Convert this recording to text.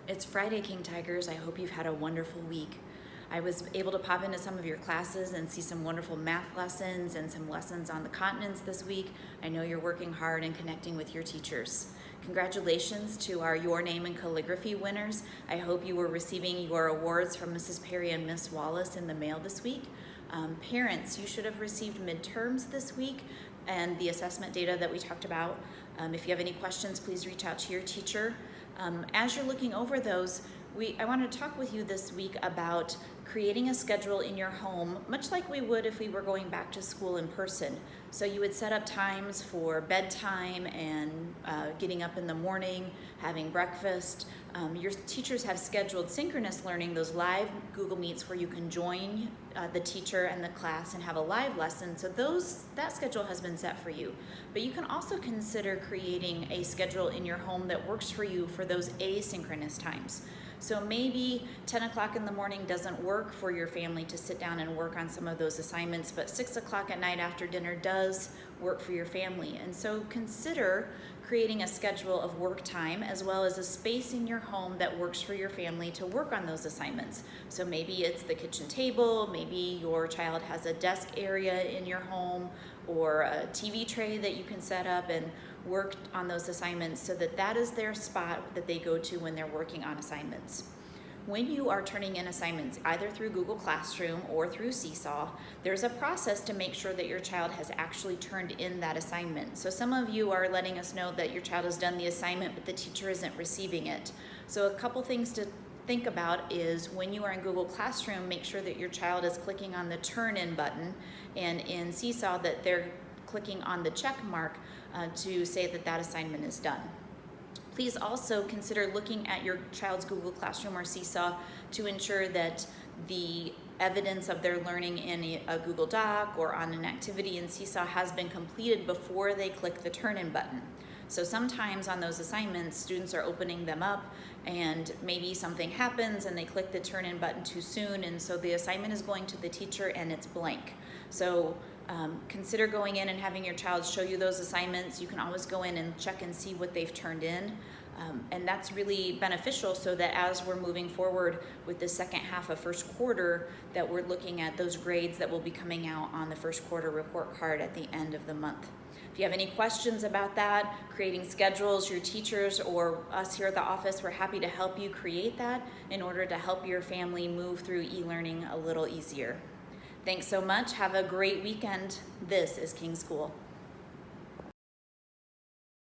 It's Friday, King Tigers. I hope you've had a wonderful week. I was able to pop into some of your classes and see some wonderful math lessons and some lessons on the continents this week. I know you're working hard and connecting with your teachers. Congratulations to our Your Name and Calligraphy winners. I hope you were receiving your awards from Mrs. Perry and Miss Wallace in the mail this week. Parents, you should have received midterms this week and the assessment data that we talked about. If you have any questions, please reach out to your teacher. As you're looking over those, I want to talk with you this week about creating a schedule in your home, much like we would if we were going back to school in person. So you would set up times for bedtime and getting up in the morning, having breakfast. Your teachers have scheduled synchronous learning, those live Google Meets where you can join the teacher and the class and have a live lesson. So that schedule has been set for you. But you can also consider creating a schedule in your home that works for you for those asynchronous times. So maybe 10 o'clock in the morning doesn't work for your family to sit down and work on some of those assignments, but 6 o'clock at night after dinner does work for your family. And so consider creating a schedule of work time as well as a space in your home that works for your family to work on those assignments. So maybe it's the kitchen table, maybe your child has a desk area in your home or a TV tray that you can set up and work on those assignments so that is their spot that they go to when they're working on assignments. When you are turning in assignments, either through Google Classroom or through Seesaw, there's a process to make sure that your child has actually turned in that assignment. So some of you are letting us know that your child has done the assignment, but the teacher isn't receiving it. So a couple things to think about is when you are in Google Classroom, make sure that your child is clicking on the turn in button, and in Seesaw that they're clicking on the check mark to say that assignment is done. Please also consider looking at your child's Google Classroom or Seesaw to ensure that the evidence of their learning in a Google Doc or on an activity in Seesaw has been completed before they click the turn-in button. So sometimes on those assignments, students are opening them up and maybe something happens and they click the turn-in button too soon, and so the assignment is going to the teacher and it's blank. So consider going in and having your child show you those assignments. You can always go in and check and see what they've turned in. And that's really beneficial so that as we're moving forward with the second half of first quarter, that we're looking at those grades that will be coming out on the first quarter report card at the end of the month. If you have any questions about that, creating schedules, your teachers or us here at the office, we're happy to help you create that in order to help your family move through e-learning a little easier. Thanks so much. Have a great weekend. This is King School.